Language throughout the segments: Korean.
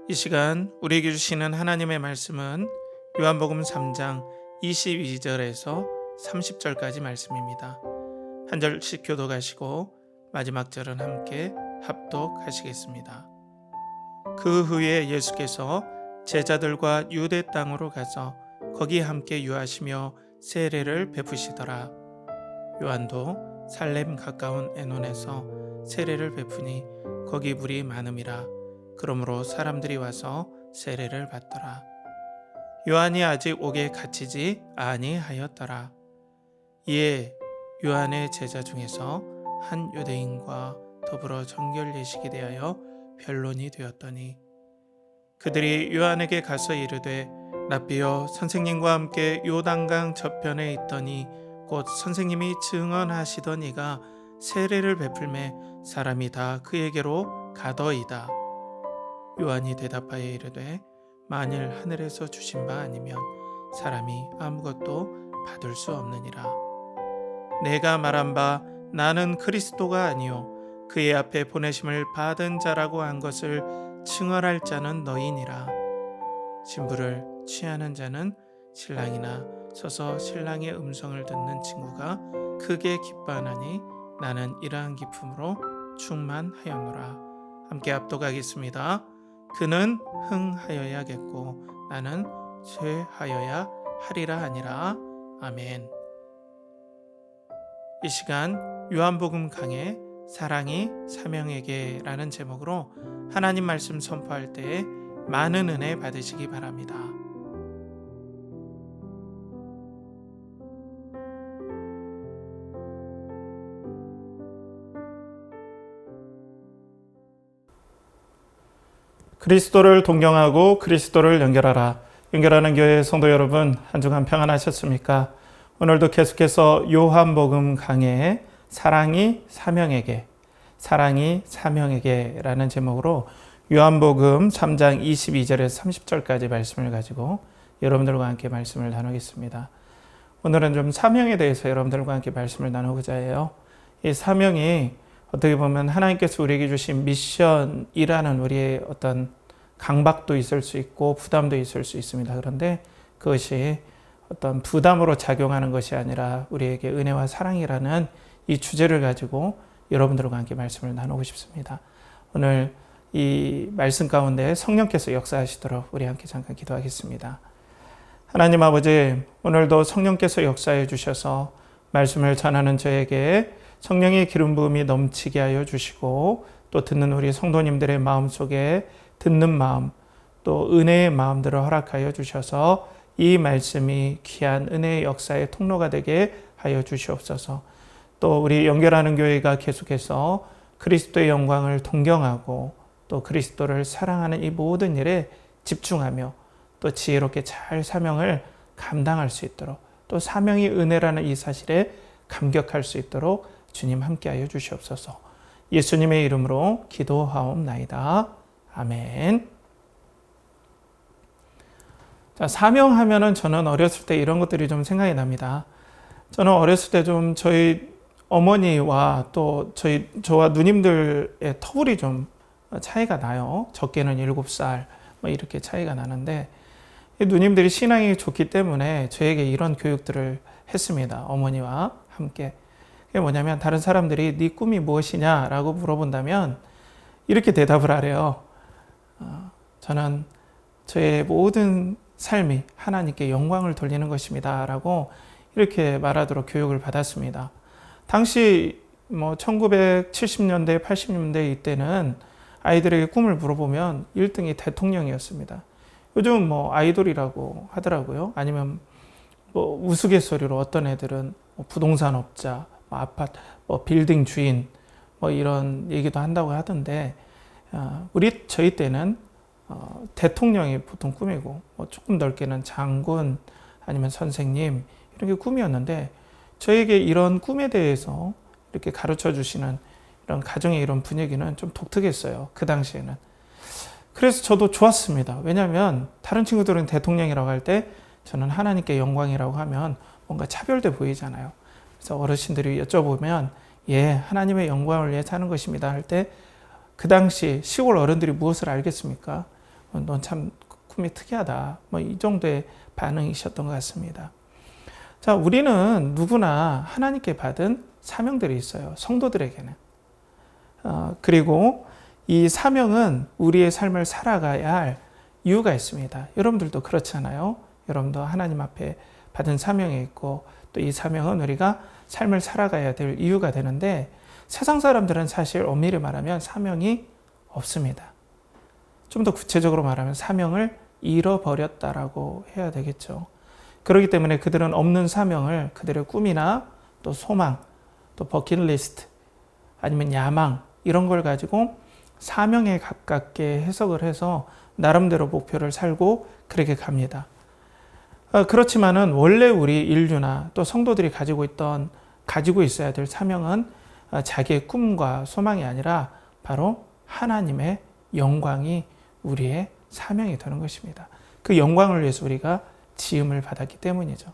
이 시간 우리에게 주시는 하나님의 말씀은 요한복음 3장 22절에서 30절까지 말씀입니다. 한 절씩 교독하시고 마지막 절은 함께 합독하시겠습니다. 그 후에 예수께서 제자들과 유대 땅으로 가서 거기 함께 유하시며 세례를 베푸시더라. 요한도 살렘 가까운 에논에서 세례를 베푸니 거기 물이 많음이라. 그러므로 사람들이 와서 세례를 받더라. 요한이 아직 옥에 갇히지 아니하였더라. 이에 요한의 제자 중에서 한 유대인과 더불어 정결 예식에 대하여 변론이 되었더니 그들이 요한에게 가서 이르되 랍비여, 선생님과 함께 요단강 저편에 있더니 곧 선생님이 증언하시던 이가 세례를 베풀매 사람이 다 그에게로 가더이다. 요한이 대답하여 이르되 만일 하늘에서 주신 바 아니면 사람이 아무것도 받을 수 없느니라. 내가 말한 바 나는 그리스도가 아니요 그의 앞에 보내심을 받은 자라고 한 것을 증언할 자는 너희니라. 신부를 취하는 자는 신랑이나 서서 신랑의 음성을 듣는 친구가 크게 기뻐하나니 나는 이러한 기쁨으로 충만하였노라. 함께 합독하겠습니다. 그는 흥하여야겠고 나는 쇠하여야 하리라 하니라. 아멘. 이 시간 요한복음 강해 사랑이 사명에게 라는 제목으로 하나님 말씀 선포할 때에 많은 은혜 받으시기 바랍니다. 그리스도를 동경하고 그리스도를 연결하라. 연결하는 교회 성도 여러분, 한 주간 평안하셨습니까? 오늘도 계속해서 요한복음 강해의 사랑이 사명에게 라는 제목으로 요한복음 3장 22절에서 30절까지 말씀을 가지고 여러분들과 함께 말씀을 나누겠습니다. 오늘은 좀 사명에 대해서 여러분들과 함께 말씀을 나누고자 해요. 이 사명이 어떻게 보면 하나님께서 우리에게 주신 미션이라는 우리의 어떤 강박도 있을 수 있고 부담도 있을 수 있습니다. 그런데 그것이 어떤 부담으로 작용하는 것이 아니라 우리에게 은혜와 사랑이라는 이 주제를 가지고 여러분들과 함께 말씀을 나누고 싶습니다. 오늘 이 말씀 가운데 성령께서 역사하시도록 우리 함께 잠깐 기도하겠습니다. 하나님 아버지, 오늘도 성령께서 역사해 주셔서 말씀을 전하는 저에게 성령의 기름 부음이 넘치게 하여 주시고 또 듣는 우리 성도님들의 마음속에 듣는 마음 또 은혜의 마음들을 허락하여 주셔서 이 말씀이 귀한 은혜의 역사의 통로가 되게 하여 주시옵소서. 또 우리 연결하는 교회가 계속해서 그리스도의 영광을 동경하고 또 그리스도를 사랑하는 이 모든 일에 집중하며 또 지혜롭게 잘 사명을 감당할 수 있도록 또 사명이 은혜라는 이 사실에 감격할 수 있도록 주님 함께하여 주시옵소서. 예수님의 이름으로 기도하옵나이다. 아멘. 자, 사명하면은 저는 어렸을 때 이런 것들이 좀 생각이 납니다. 저는 어렸을 때 좀 저희 어머니와 또 저와 누님들의 터울이 좀 차이가 나요. 적게는 7살 뭐 이렇게 차이가 나는데 누님들이 신앙이 좋기 때문에 저에게 이런 교육들을 했습니다. 어머니와 함께. 그게 뭐냐면 다른 사람들이 네 꿈이 무엇이냐라고 물어본다면 이렇게 대답을 하래요. 저는 저의 모든 삶이 하나님께 영광을 돌리는 것입니다. 라고 이렇게 말하도록 교육을 받았습니다. 당시 1970년대, 80년대 이때는 아이들에게 꿈을 물어보면 1등이 대통령이었습니다. 요즘 아이돌이라고 하더라고요. 아니면 우스갯소리로 어떤 애들은 부동산 업자, 아파트, 빌딩 주인, 이런 얘기도 한다고 하던데, 저희 때는 대통령이 보통 꿈이고, 조금 넓게는 장군, 아니면 선생님, 이런 게 꿈이었는데, 저에게 이런 꿈에 대해서 이렇게 가르쳐 주시는 이런 가정의 이런 분위기는 좀 독특했어요. 그 당시에는. 그래서 저도 좋았습니다. 왜냐하면 다른 친구들은 대통령이라고 할 때 저는 하나님께 영광이라고 하면 뭔가 차별돼 보이잖아요. 그래서 어르신들이 여쭤보면 예, 하나님의 영광을 위해 사는 것입니다 할 때 그 당시 시골 어른들이 무엇을 알겠습니까? 넌 참 꿈이 특이하다. 뭐 이 정도의 반응이셨던 것 같습니다. 자, 우리는 누구나 하나님께 받은 사명들이 있어요. 성도들에게는. 그리고 이 사명은 우리의 삶을 살아가야 할 이유가 있습니다. 여러분들도 그렇잖아요. 여러분도 하나님 앞에 받은 사명이 있고 또 이 사명은 우리가 삶을 살아가야 될 이유가 되는데 세상 사람들은 사실 엄밀히 말하면 사명이 없습니다. 좀 더 구체적으로 말하면 사명을 잃어버렸다라고 해야 되겠죠. 그렇기 때문에 그들은 없는 사명을 그들의 꿈이나 또 소망, 또 버킷리스트 아니면 야망 이런 걸 가지고 사명에 가깝게 해석을 해서 나름대로 목표를 살고 그렇게 갑니다. 그렇지만은 원래 우리 인류나 또 성도들이 가지고 있어야 될 사명은 자기의 꿈과 소망이 아니라 바로 하나님의 영광이 우리의 사명이 되는 것입니다. 그 영광을 위해서 우리가 지음을 받았기 때문이죠.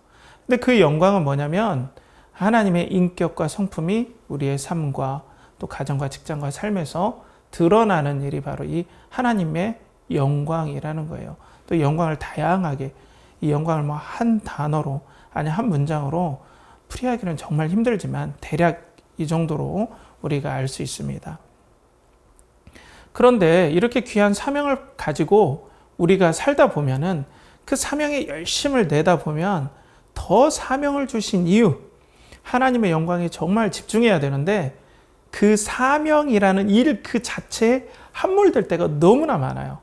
근데 그 영광은 뭐냐면 하나님의 인격과 성품이 우리의 삶과 또 가정과 직장과 삶에서 드러나는 일이 바로 이 하나님의 영광이라는 거예요. 또 영광을 다양하게 이 영광을 뭐 한 단어로 아니 한 문장으로 풀이하기는 정말 힘들지만 대략 이 정도로 우리가 알 수 있습니다. 그런데 이렇게 귀한 사명을 가지고 우리가 살다 보면은 그 사명에 열심을 내다 보면 더 사명을 주신 이유, 하나님의 영광에 정말 집중해야 되는데 그 사명이라는 일 그 자체에 함몰될 때가 너무나 많아요.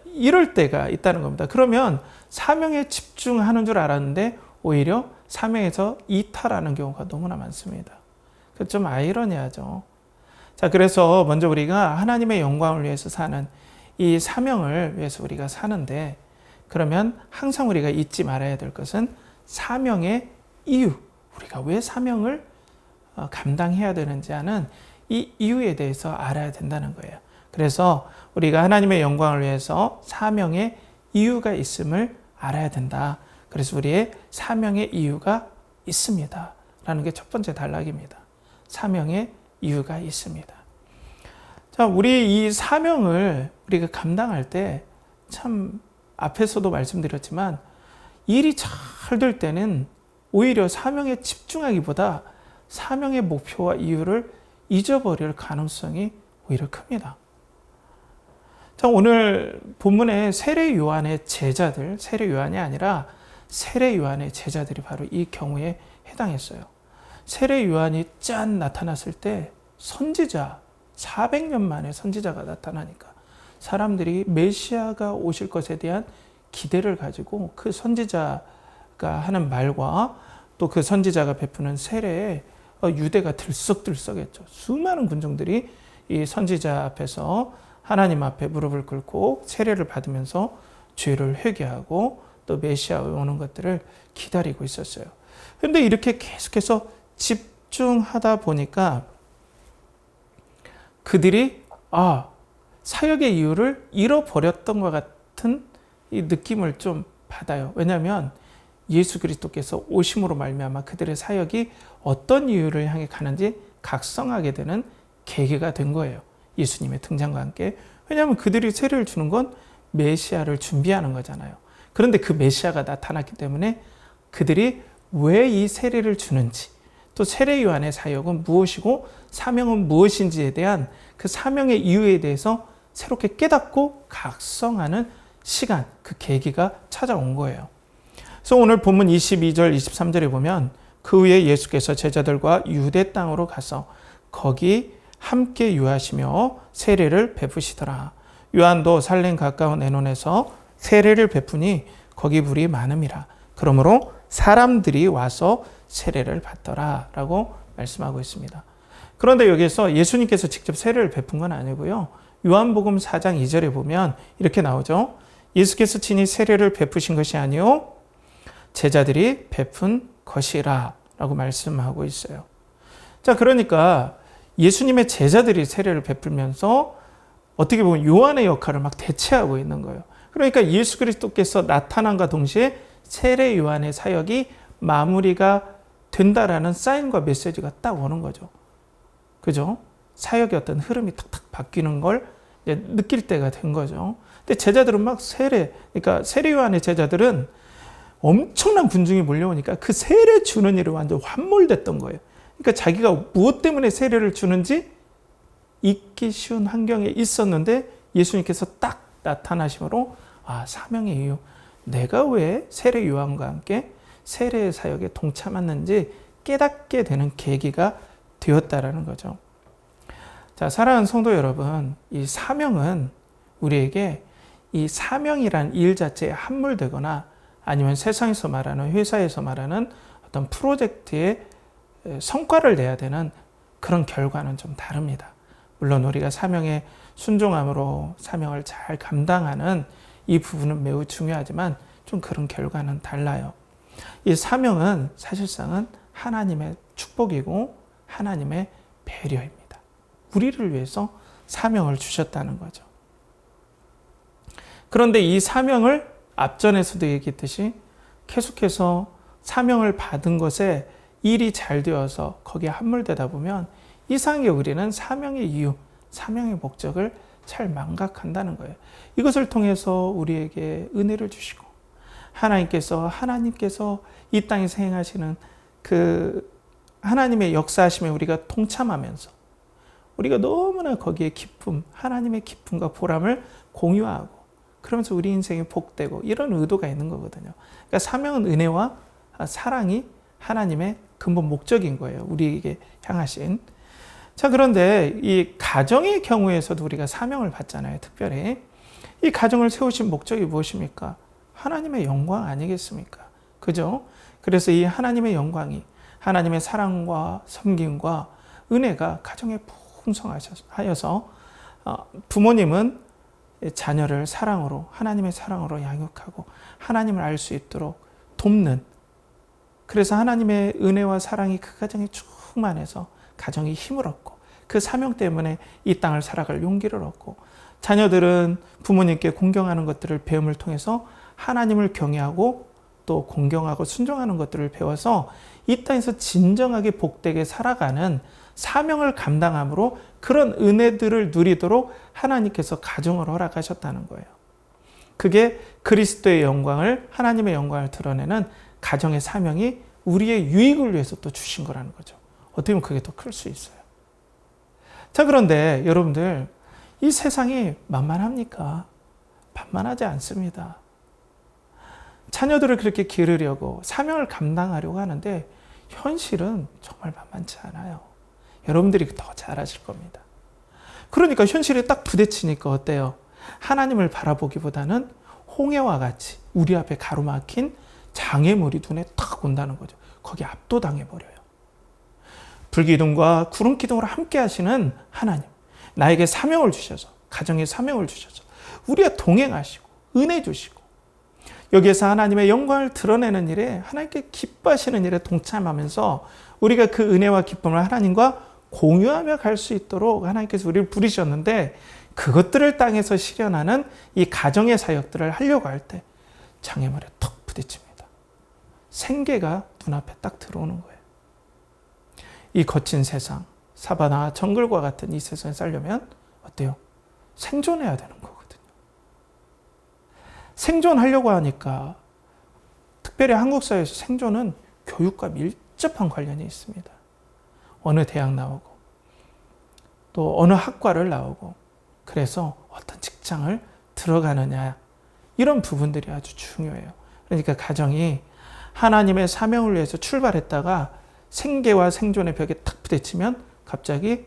이럴 때가 있다는 겁니다. 그러면 사명에 집중하는 줄 알았는데 오히려 사명에서 이탈하는 경우가 너무나 많습니다. 좀 아이러니하죠. 자, 그래서 먼저 우리가 하나님의 영광을 위해서 사는 이 사명을 위해서 우리가 사는데 그러면 항상 우리가 잊지 말아야 될 것은 사명의 이유, 우리가 왜 사명을 감당해야 되는지 하는 이 이유에 대해서 알아야 된다는 거예요. 그래서 우리가 하나님의 영광을 위해서 사명의 이유가 있음을 알아야 된다. 그래서 우리의 사명의 이유가 있습니다. 라는 게 첫 번째 단락입니다. 사명의 이유가 있습니다. 자, 우리 이 사명을 우리가 감당할 때 참 앞에서도 말씀드렸지만 일이 잘 될 때는 오히려 사명에 집중하기보다 사명의 목표와 이유를 잊어버릴 가능성이 오히려 큽니다. 자, 오늘 본문의 세례 요한의 제자들, 세례 요한이 아니라 세례 요한의 제자들이 바로 이 경우에 해당했어요. 세례 요한이 짠 나타났을 때 선지자, 400년 만에 선지자가 나타나니까 사람들이 메시아가 오실 것에 대한 기대를 가지고 그 선지자가 하는 말과 또 그 선지자가 베푸는 세례에 유대가 들썩들썩했죠. 수많은 군중들이 이 선지자 앞에서 하나님 앞에 무릎을 꿇고 세례를 받으면서 죄를 회개하고 또 메시아 오는 것들을 기다리고 있었어요. 그런데 이렇게 계속해서 집중하다 보니까 그들이 사역의 이유를 잃어버렸던 것 같은 이 느낌을 좀 받아요. 왜냐하면 예수 그리스도께서 오심으로 말미암아 그들의 사역이 어떤 이유를 향해 가는지 각성하게 되는 계기가 된 거예요. 예수님의 등장과 함께. 왜냐하면 그들이 세례를 주는 건 메시아를 준비하는 거잖아요. 그런데 그 메시아가 나타났기 때문에 그들이 왜 이 세례를 주는지 또 세례 요한의 사역은 무엇이고 사명은 무엇인지에 대한 그 사명의 이유에 대해서 새롭게 깨닫고 각성하는 시간, 그 계기가 찾아온 거예요. 그래서 오늘 본문 22절, 23절에 보면 그 후에 예수께서 제자들과 유대 땅으로 가서 거기 함께 유하시며 세례를 베푸시더라. 요한도 살렘 가까운 에논에서 세례를 베푸니 거기 물이 많음이라. 그러므로 사람들이 와서 세례를 받더라 라고 말씀하고 있습니다. 그런데 여기에서 예수님께서 직접 세례를 베푼 건 아니고요. 요한복음 4장 2절에 보면 이렇게 나오죠. 예수께서 친히 세례를 베푸신 것이 아니요 제자들이 베푼 것이라 라고 말씀하고 있어요. 자, 그러니까 예수님의 제자들이 세례를 베풀면서 어떻게 보면 요한의 역할을 막 대체하고 있는 거예요. 그러니까 예수 그리스도께서 나타남과 동시에 세례 요한의 사역이 마무리가 된다라는 사인과 메시지가 딱 오는 거죠. 그죠? 사역의 어떤 흐름이 탁탁 바뀌는 걸 이제 느낄 때가 된 거죠. 근데 제자들은 막 그러니까 세례 요한의 제자들은 엄청난 군중이 몰려오니까 그 세례 주는 일을 완전 환몰됐던 거예요. 그러니까 자기가 무엇 때문에 세례를 주는지 잊기 쉬운 환경에 있었는데 예수님께서 딱 나타나심으로 사명의 이유, 내가 왜 세례 요한과 함께 세례의 사역에 동참했는지 깨닫게 되는 계기가 되었다라는 거죠. 자, 사랑하는 성도 여러분, 이 사명은 우리에게 이 사명이란 일 자체에 함몰되거나 아니면 세상에서 말하는, 회사에서 말하는 어떤 프로젝트의 성과를 내야 되는 그런 결과는 좀 다릅니다. 물론 우리가 사명에 순종함으로 사명을 잘 감당하는 이 부분은 매우 중요하지만 좀 그런 결과는 달라요. 이 사명은 사실상은 하나님의 축복이고 하나님의 배려입니다. 우리를 위해서 사명을 주셨다는 거죠. 그런데 이 사명을 앞전에서도 얘기했듯이 계속해서 사명을 받은 것에 일이 잘 되어서 거기에 함몰되다 보면 이상하게 우리는 사명의 이유, 사명의 목적을 잘 망각한다는 거예요. 이것을 통해서 우리에게 은혜를 주시고 하나님께서 이 땅에서 행하시는 그 하나님의 역사하심에 우리가 동참하면서 우리가 너무나 거기에 기쁨, 하나님의 기쁨과 보람을 공유하고 그러면서 우리 인생이 복되고 이런 의도가 있는 거거든요. 그러니까 사명은 은혜와 사랑이 하나님의 근본 목적인 거예요. 우리에게 향하신. 자, 그런데 이 가정의 경우에서도 우리가 사명을 받잖아요. 특별히. 이 가정을 세우신 목적이 무엇입니까? 하나님의 영광 아니겠습니까? 그죠? 그래서 이 하나님의 영광이 하나님의 사랑과 섬김과 은혜가 가정에 풍성하여서 부모님은 자녀를 사랑으로, 하나님의 사랑으로 양육하고 하나님을 알 수 있도록 돕는, 그래서 하나님의 은혜와 사랑이 그 가정에 충만해서 가정이 힘을 얻고 그 사명 때문에 이 땅을 살아갈 용기를 얻고 자녀들은 부모님께 공경하는 것들을 배움을 통해서 하나님을 경외하고 또 공경하고 순종하는 것들을 배워서 이 땅에서 진정하게 복되게 살아가는 사명을 감당함으로 그런 은혜들을 누리도록 하나님께서 가정을 허락하셨다는 거예요. 그게 그리스도의 영광을, 하나님의 영광을 드러내는 가정의 사명이 우리의 유익을 위해서 또 주신 거라는 거죠. 어떻게 보면 그게 더 클 수 있어요. 자, 그런데 여러분들, 이 세상이 만만합니까? 만만하지 않습니다. 자녀들을 그렇게 기르려고 사명을 감당하려고 하는데 현실은 정말 만만치 않아요. 여러분들이 더 잘 아실 겁니다. 그러니까 현실에 딱 부딪히니까 어때요? 하나님을 바라보기보다는 홍해와 같이 우리 앞에 가로막힌 장애물이 눈에 탁 온다는 거죠. 거기에 압도당해버려요. 불기둥과 구름기둥으로 함께 하시는 하나님, 나에게 사명을 주셔서, 가정에 사명을 주셔서 우리와 동행하시고 은혜 주시고 여기에서 하나님의 영광을 드러내는 일에, 하나님께 기뻐하시는 일에 동참하면서 우리가 그 은혜와 기쁨을 하나님과 공유하며 갈 수 있도록 하나님께서 우리를 부르셨는데, 그것들을 땅에서 실현하는 이 가정의 사역들을 하려고 할 때 장애물에 턱 부딪힙니다. 생계가 눈앞에 딱 들어오는 거예요. 이 거친 세상, 사바나 정글과 같은 이 세상에 살려면 어때요? 생존해야 되는 거거든요. 생존하려고 하니까 특별히 한국 사회에서 생존은 교육과 밀접한 관련이 있습니다. 어느 대학 나오고 또 어느 학과를 나오고 그래서 어떤 직장을 들어가느냐, 이런 부분들이 아주 중요해요. 그러니까 가정이 하나님의 사명을 위해서 출발했다가 생계와 생존의 벽에 탁 부딪히면 갑자기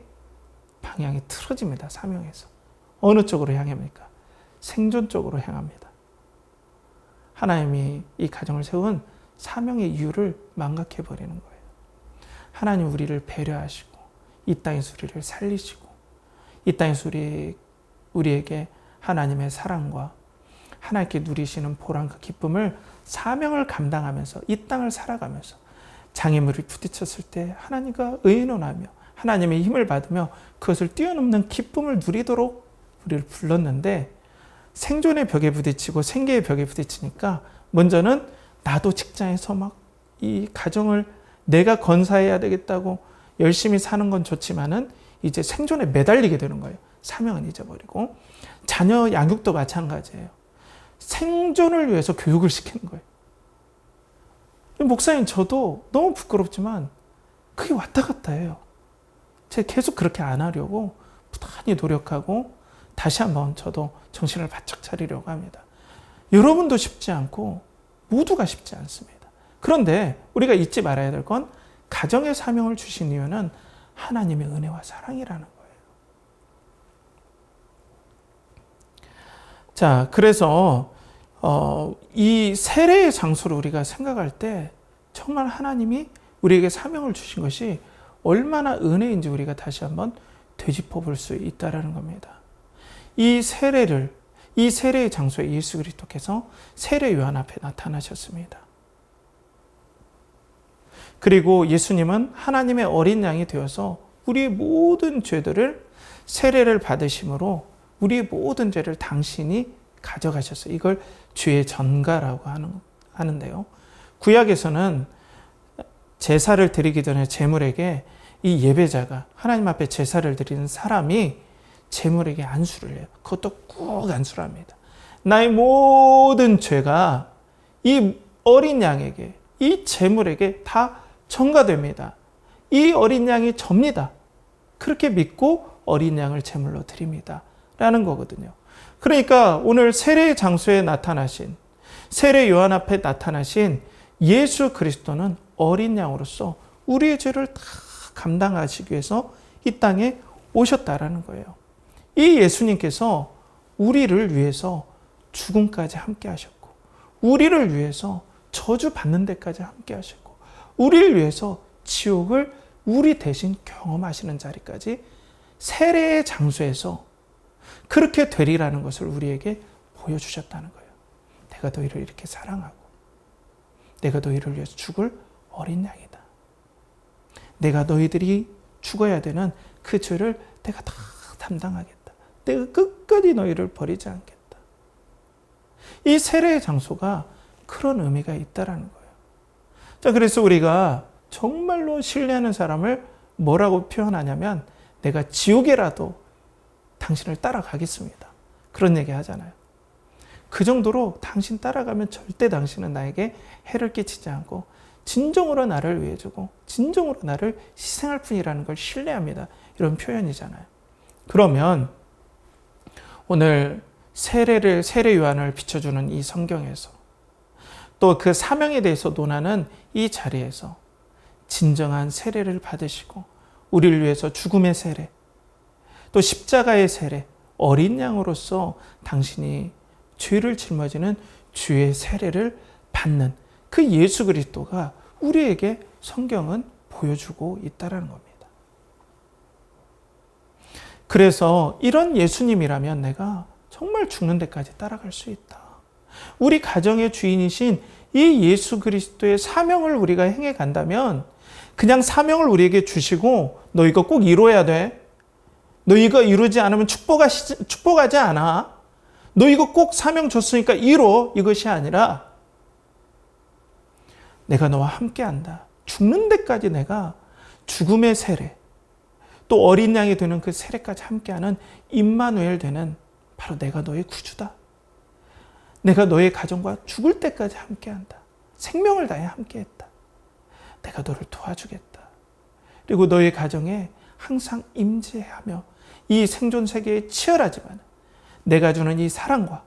방향이 틀어집니다. 사명에서. 어느 쪽으로 향합니까? 생존 쪽으로 향합니다. 하나님이 이 가정을 세운 사명의 이유를 망각해버리는 거예요. 하나님 우리를 배려하시고 이 땅에서 우리를 살리시고 이 땅에서 우리에게 하나님의 사랑과 하나님께 누리시는 보람과 기쁨을, 사명을 감당하면서 이 땅을 살아가면서 장애물이 부딪혔을 때 하나님과 의논하며 하나님의 힘을 받으며 그것을 뛰어넘는 기쁨을 누리도록 우리를 불렀는데, 생존의 벽에 부딪히고 생계의 벽에 부딪히니까 먼저는 나도 직장에서 막 이 가정을 내가 건사해야 되겠다고 열심히 사는 건 좋지만은 이제 생존에 매달리게 되는 거예요. 사명은 잊어버리고, 자녀 양육도 마찬가지예요. 생존을 위해서 교육을 시키는 거예요. 목사님, 저도 너무 부끄럽지만 그게 왔다 갔다 해요. 제가 계속 그렇게 안 하려고 부단히 노력하고 다시 한번 저도 정신을 바짝 차리려고 합니다. 여러분도 쉽지 않고 모두가 쉽지 않습니다. 그런데 우리가 잊지 말아야 될 건 가정의 사명을 주신 이유는 하나님의 은혜와 사랑이라는 거예요. 자, 그래서 이 세례의 장소를 우리가 생각할 때 정말 하나님이 우리에게 사명을 주신 것이 얼마나 은혜인지 우리가 다시 한번 되짚어 볼 수 있다는 겁니다. 이 세례의 장소에 예수 그리스도께서 세례 요한 앞에 나타나셨습니다. 그리고 예수님은 하나님의 어린 양이 되어서 우리의 모든 죄들을 세례를 받으심으로 우리의 모든 죄를 당신이 가져가셨어요. 이걸 죄의 전가라고 하는데요. 구약에서는 제사를 드리기 전에 제물에게 이 예배자가 하나님 앞에 제사를 드리는 사람이 제물에게 안수를 해요. 그것도 꼭 안수를 합니다. 나의 모든 죄가 이 어린 양에게, 이 제물에게 다 전가됩니다. 이 어린 양이 접니다. 그렇게 믿고 어린 양을 제물로 드립니다. 라는 거거든요. 그러니까 오늘 세례의 장소에 나타나신, 세례 요한 앞에 나타나신 예수 그리스도는 어린 양으로서 우리의 죄를 다 감당하시기 위해서 이 땅에 오셨다라는 거예요. 이 예수님께서 우리를 위해서 죽음까지 함께 하셨고, 우리를 위해서 저주받는 데까지 함께 하셨고, 우리를 위해서 지옥을 우리 대신 경험하시는 자리까지 세례의 장소에서 그렇게 되리라는 것을 우리에게 보여주셨다는 거예요. 내가 너희를 이렇게 사랑하고 내가 너희를 위해서 죽을 어린 양이다. 내가 너희들이 죽어야 되는 그 죄를 내가 다 담당하겠다. 내가 끝까지 너희를 버리지 않겠다. 이 세례의 장소가 그런 의미가 있다라는 거예요. 자, 그래서 우리가 정말로 신뢰하는 사람을 뭐라고 표현하냐면 내가 지옥에라도 당신을 따라가겠습니다. 그런 얘기 하잖아요. 그 정도로 당신 따라가면 절대 당신은 나에게 해를 끼치지 않고 진정으로 나를 위해 주고 진정으로 나를 희생할 뿐이라는 걸 신뢰합니다. 이런 표현이잖아요. 그러면 오늘 세례 요한을 비춰주는 이 성경에서 또 그 사명에 대해서 논하는 이 자리에서 진정한 세례를 받으시고 우리를 위해서 죽음의 세례, 또 십자가의 세례, 어린 양으로서 당신이 죄를 짊어지는 주의 세례를 받는 그 예수 그리스도가 우리에게 성경은 보여주고 있다는 겁니다. 그래서 이런 예수님이라면 내가 정말 죽는 데까지 따라갈 수 있다. 우리 가정의 주인이신 이 예수 그리스도의 사명을 우리가 행해 간다면 그냥 사명을 우리에게 주시고 너 이거 꼭 이뤄야 돼. 너 이거 이루지 않으면 축복하지 않아. 너 이거 꼭 사명 줬으니까 이뤄. 이것이 아니라 내가 너와 함께한다. 죽는 데까지 내가 죽음의 세례, 또 어린 양이 되는 그 세례까지 함께하는 임마누엘 되는 바로 내가 너의 구주다. 내가 너의 가정과 죽을 때까지 함께한다. 생명을 다해 함께했다. 내가 너를 도와주겠다. 그리고 너의 가정에 항상 임재하며 이 생존 세계에 치열하지만 내가 주는 이 사랑과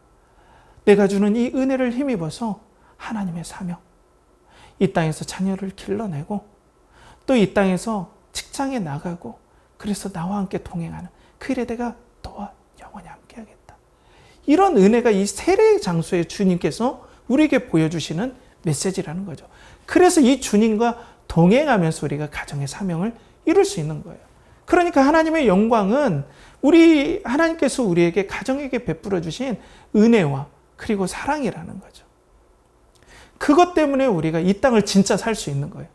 내가 주는 이 은혜를 힘입어서 하나님의 사명, 이 땅에서 자녀를 길러내고 또 이 땅에서 직장에 나가고 그래서 나와 함께 동행하는 그 일에 내가 너와 영원히 함께하겠다. 이런 은혜가 이 세례의 장소에 주님께서 우리에게 보여주시는 메시지라는 거죠. 그래서 이 주님과 동행하면서 우리가 가정의 사명을 이룰 수 있는 거예요. 그러니까 하나님의 영광은 하나님께서 우리에게 가정에게 베풀어 주신 은혜와 그리고 사랑이라는 거죠. 그것 때문에 우리가 이 땅을 진짜 살 수 있는 거예요.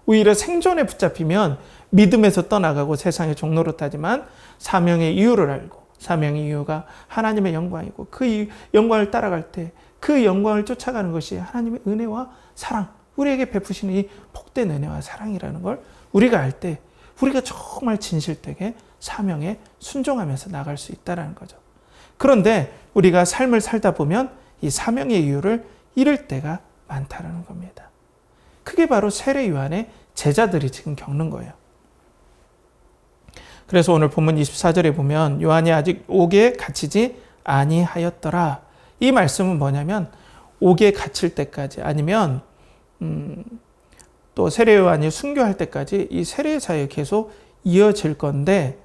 오히려 생존에 붙잡히면 믿음에서 떠나가고 세상의 종로로 타지만 사명의 이유를 알고 사명의 이유가 하나님의 영광이고 그 영광을 따라갈 때 그 영광을 쫓아가는 것이 하나님의 은혜와 사랑, 우리에게 베푸시는 이 복된 은혜와 사랑이라는 걸 우리가 알 때 우리가 정말 진실되게 사명에 순종하면서 나갈 수 있다는 거죠. 그런데 우리가 삶을 살다 보면 이 사명의 이유를 잃을 때가 많다는 겁니다. 그게 바로 세례 요한의 제자들이 지금 겪는 거예요. 그래서 오늘 본문 24절에 보면 요한이 아직 옥에 갇히지 아니하였더라. 이 말씀은 뭐냐면 옥에 갇힐 때까지 아니면 또 세례 요한이 순교할 때까지 이 세례 사역이 계속 이어질 건데,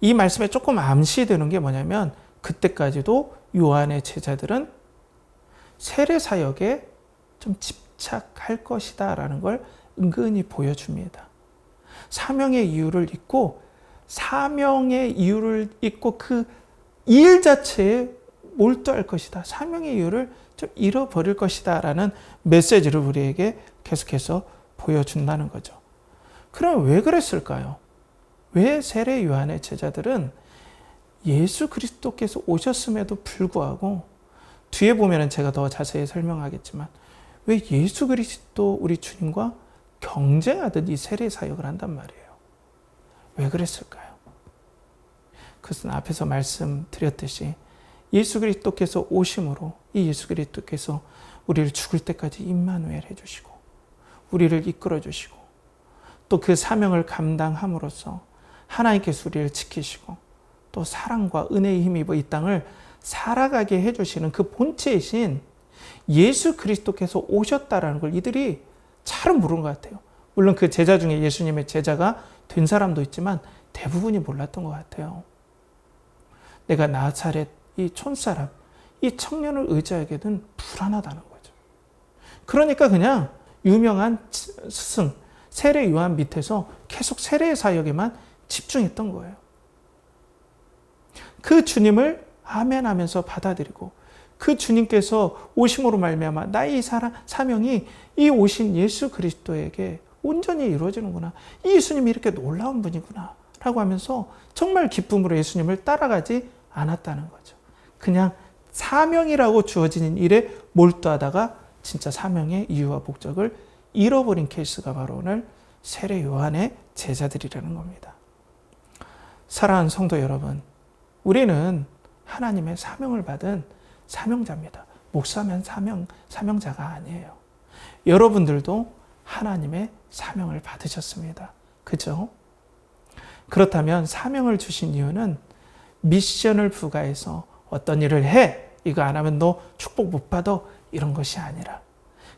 이 말씀에 조금 암시되는 게 뭐냐면 그때까지도 요한의 제자들은 세례 사역에 좀 집착할 것이다 라는 걸 은근히 보여줍니다. 사명의 이유를 잊고 그 일 자체에 몰두할 것이다. 사명의 이유를 좀 잃어버릴 것이다 라는 메시지를 우리에게 계속해서 보여준다는 거죠. 그럼 왜 그랬을까요? 왜 세례 요한의 제자들은 예수 그리스도께서 오셨음에도 불구하고, 뒤에 보면 제가 더 자세히 설명하겠지만, 왜 예수 그리스도 우리 주님과 경쟁하듯 이 세례 사역을 한단 말이에요? 왜 그랬을까요? 그것은 앞에서 말씀드렸듯이 예수 그리스도께서 오심으로 이 예수 그리스도께서 우리를 죽을 때까지 임마누엘 해주시고 우리를 이끌어 주시고 또 그 사명을 감당함으로써 하나님께서 우리를 지키시고 또 사랑과 은혜의 힘입어 이 땅을 살아가게 해주시는 그 본체이신 예수 그리스도께서 오셨다라는 걸 이들이 잘은 모르는 것 같아요. 물론 그 제자 중에 예수님의 제자가 된 사람도 있지만 대부분이 몰랐던 것 같아요. 내가 나사렛 이 촌사람, 이 청년을 의지하게는 불안하다는 거죠. 그러니까 그냥 유명한 스승, 세례 요한 밑에서 계속 세례 사역에만 집중했던 거예요. 그 주님을 아멘 하면서 받아들이고 그 주님께서 오심으로 말미암아 나의 사명이 이 오신 예수 그리스도에게 온전히 이루어지는구나. 이 예수님이 이렇게 놀라운 분이구나 라고 하면서 정말 기쁨으로 예수님을 따라가지 않았다는 거죠. 그냥 사명이라고 주어진 일에 몰두하다가 진짜 사명의 이유와 목적을 잃어버린 케이스가 바로 오늘 세례 요한의 제자들이라는 겁니다. 사랑하는 성도 여러분, 우리는 하나님의 사명을 받은 사명자입니다. 목사면 사명자가 아니에요. 여러분들도 하나님의 사명을 받으셨습니다. 그죠? 그렇다면 사명을 주신 이유는 미션을 부과해서 어떤 일을 해, 이거 안 하면 너 축복 못 받아, 이런 것이 아니라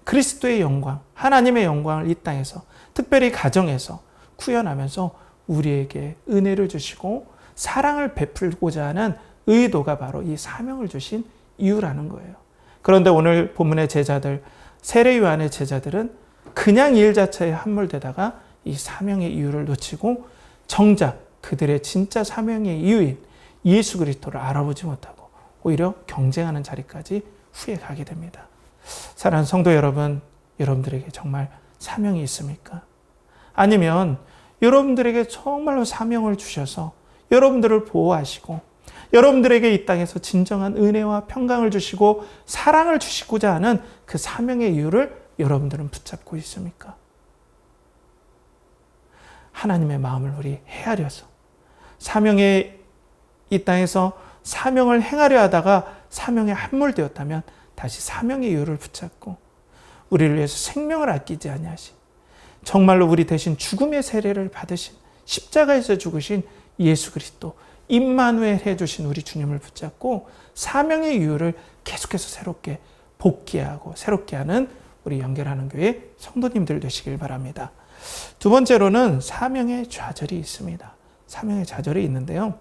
그리스도의 영광, 하나님의 영광을 이 땅에서 특별히 가정에서 구현하면서 우리에게 은혜를 주시고 사랑을 베풀고자 하는 의도가 바로 이 사명을 주신 이유라는 거예요. 그런데 오늘 본문의 제자들, 세례 요한의 제자들은 그냥 일 자체에 함몰되다가 이 사명의 이유를 놓치고 정작 그들의 진짜 사명의 이유인 예수 그리스도를 알아보지 못하고 오히려 경쟁하는 자리까지 후에 가게 됩니다. 사랑하는 성도 여러분, 여러분들에게 정말 사명이 있습니까? 아니면 여러분들에게 정말로 사명을 주셔서 여러분들을 보호하시고 여러분들에게 이 땅에서 진정한 은혜와 평강을 주시고 사랑을 주시고자 하는 그 사명의 이유를 여러분들은 붙잡고 있습니까? 하나님의 마음을 우리 헤아려서 사명의 이 땅에서 사명을 행하려 하다가 사명에 함몰되었다면 다시 사명의 이유를 붙잡고 우리를 위해서 생명을 아끼지 아니하신, 정말로 우리 대신 죽음의 세례를 받으신, 십자가에서 죽으신 예수 그리스도 임마누엘 해주신 우리 주님을 붙잡고 사명의 이유를 계속해서 새롭게 복귀하고 새롭게 하는 우리 연결하는 교회 성도님들 되시길 바랍니다. 두 번째로는 사명의 좌절이 있습니다. 사명의 좌절이 있는데요.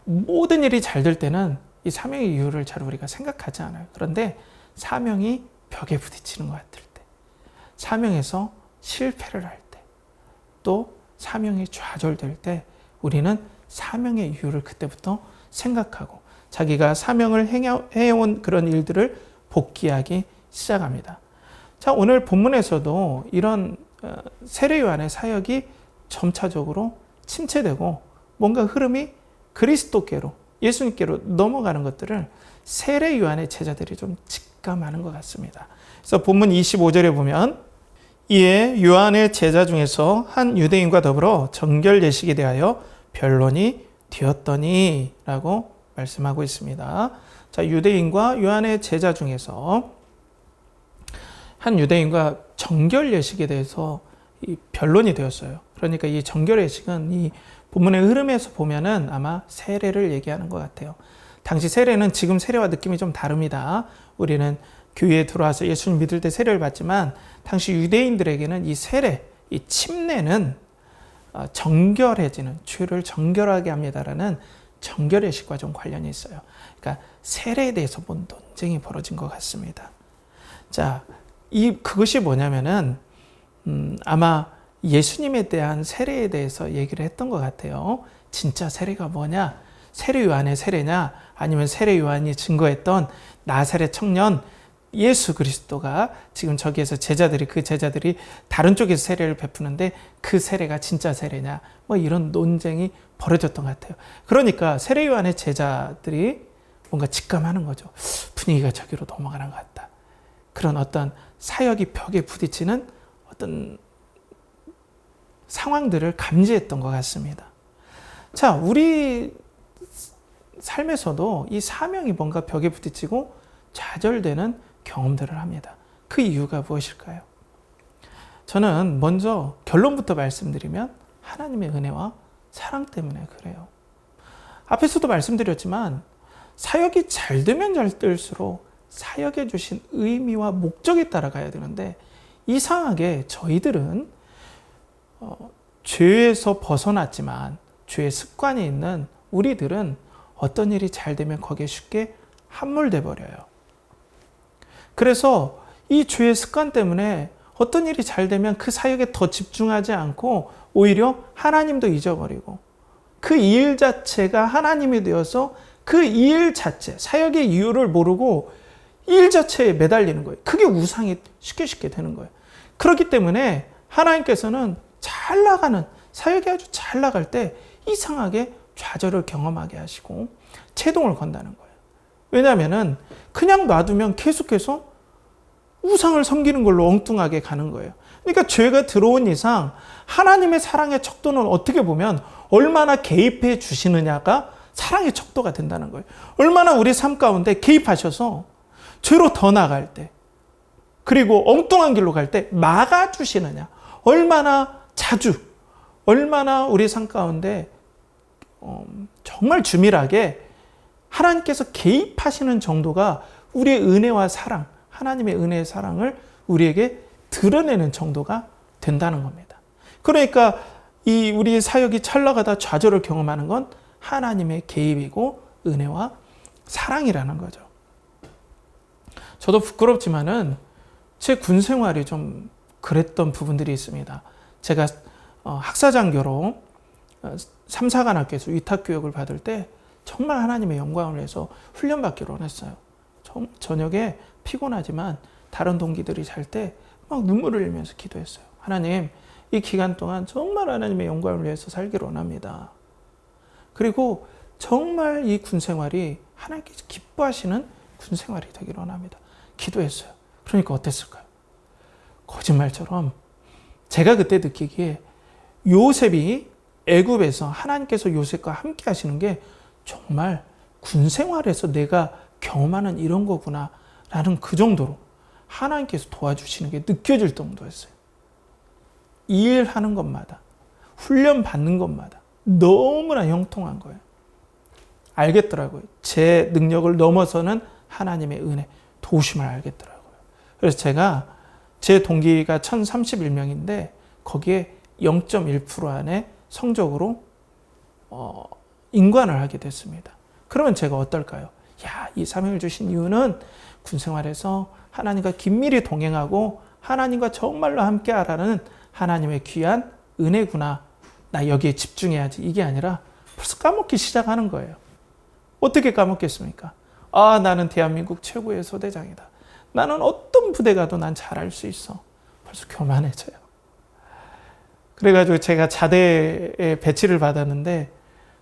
모든 일이 잘 될 때는 이 사명의 이유를 잘 우리가 생각하지 않아요. 그런데 사명이 벽에 부딪히는 것 같을 때, 사명에서 실패를 할 때, 또 사명이 좌절될 때 우리는 사명의 이유를 그때부터 생각하고 자기가 사명을 해온 그런 일들을 복귀하기 시작합니다. 자, 오늘 본문에서도 이런 세례 요한의 사역이 점차적으로 침체되고 뭔가 흐름이 그리스도께로, 예수님께로 넘어가는 것들을 세례 요한의 제자들이 좀 직감하는 것 같습니다. 그래서 본문 25절에 보면 이에 요한의 제자 중에서 한 유대인과 더불어 정결 예식에 대하여 변론이 되었더니 라고 말씀하고 있습니다. 자, 유대인과 요한의 제자 중에서 한 유대인과 정결 예식에 대해서 이 변론이 되었어요. 그러니까 이 정결 예식은 이 본문의 흐름에서 보면은 아마 세례를 얘기하는 것 같아요. 당시 세례는 지금 세례와 느낌이 좀 다릅니다. 우리는 교회에 들어와서 예수님 믿을 때 세례를 받지만 당시 유대인들에게는 이 세례, 이 침례는 정결해지는, 죄를 정결하게 합니다라는 정결 예식과 좀 관련이 있어요. 그러니까 세례에 대해서 본 논쟁이 벌어진 것 같습니다. 자, 그것이 뭐냐면은 아마 예수님에 대한 세례에 대해서 얘기를 했던 것 같아요. 진짜 세례가 뭐냐? 세례 요한의 세례냐? 아니면 세례 요한이 증거했던 나사렛 청년 예수 그리스도가 지금 저기에서 그 제자들이 다른 쪽에서 세례를 베푸는데 그 세례가 진짜 세례냐? 뭐 이런 논쟁이 벌어졌던 것 같아요. 그러니까 세례 요한의 제자들이 뭔가 직감하는 거죠. 분위기가 저기로 넘어가는 것 같다. 그런 어떤 사역이 벽에 부딪히는 어떤 상황들을 감지했던 것 같습니다. 자, 우리 삶에서도 이 사명이 뭔가 벽에 부딪히고 좌절되는 경험들을 합니다. 그 이유가 무엇일까요? 저는 먼저 결론부터 말씀드리면 하나님의 은혜와 사랑 때문에 그래요. 앞에서도 말씀드렸지만 사역이 잘 되면 잘 될수록 사역해 주신 의미와 목적에 따라가야 되는데 이상하게 저희들은 죄에서 벗어났지만 죄의 습관이 있는 우리들은 어떤 일이 잘 되면 거기에 쉽게 함몰돼 버려요. 그래서 이 죄의 습관 때문에 어떤 일이 잘 되면 그 사역에 더 집중하지 않고 오히려 하나님도 잊어버리고 그 일 자체가 하나님이 되어서 그 일 자체, 사역의 이유를 모르고 일 자체에 매달리는 거예요. 그게 우상이 쉽게 되는 거예요. 그렇기 때문에 하나님께서는 잘 나가는, 사역이 아주 잘 나갈 때 이상하게 좌절을 경험하게 하시고 제동을 건다는 거예요. 왜냐하면 그냥 놔두면 계속해서 우상을 섬기는 걸로 엉뚱하게 가는 거예요. 그러니까 죄가 들어온 이상 하나님의 사랑의 척도는 어떻게 보면 얼마나 개입해 주시느냐가 사랑의 척도가 된다는 거예요. 얼마나 우리 삶 가운데 개입하셔서 죄로 더 나갈 때 그리고 엉뚱한 길로 갈 때 막아주시느냐. 얼마나 자주, 얼마나 우리 삶 가운데 정말 주밀하게 하나님께서 개입하시는 정도가 우리의 은혜와 사랑, 하나님의 은혜의 사랑을 우리에게 드러내는 정도가 된다는 겁니다. 그러니까 우리의 사역이 잘 나가다 좌절을 경험하는 건 하나님의 개입이고 은혜와 사랑이라는 거죠. 저도 부끄럽지만은 제 군 생활이 좀 그랬던 부분들이 있습니다. 제가 학사장교로 3사관학교에서 위탁교육을 받을 때 정말 하나님의 영광을 위해서 훈련받기로 했어요. 저녁에 피곤하지만 다른 동기들이 잘 때 막 눈물을 흘리면서 기도했어요. 하나님, 이 기간 동안 정말 하나님의 영광을 위해서 살기를 원합니다. 그리고 정말 이 군 생활이 하나님께서 기뻐하시는 군 생활이 되기를 원합니다. 기도했어요. 그러니까 어땠을까요? 거짓말처럼 제가 그때 느끼기에 요셉이 애굽에서 하나님께서 요셉과 함께 하시는 게 정말 군 생활에서 내가 경험하는 이런 거구나 라는 그 정도로 하나님께서 도와주시는 게 느껴질 정도였어요. 일하는 것마다, 훈련 받는 것마다 너무나 형통한 거예요. 알겠더라고요. 제 능력을 넘어서는 하나님의 은혜, 도우심을 알겠더라고요. 그래서 제가 제 동기가 1031명인데 거기에 0.1% 안에 성적으로 인관을 하게 됐습니다. 그러면 제가 어떨까요? 이 사명을 주신 이유는 군생활에서 하나님과 긴밀히 동행하고 하나님과 정말로 함께하라는 하나님의 귀한 은혜구나. 나 여기에 집중해야지. 이게 아니라 벌써 까먹기 시작하는 거예요. 어떻게 까먹겠습니까? 나는 대한민국 최고의 소대장이다. 나는 어떤 부대 가도 난 잘할 수 있어. 벌써 교만해져요. 그래가지고 제가 자대에 배치를 받았는데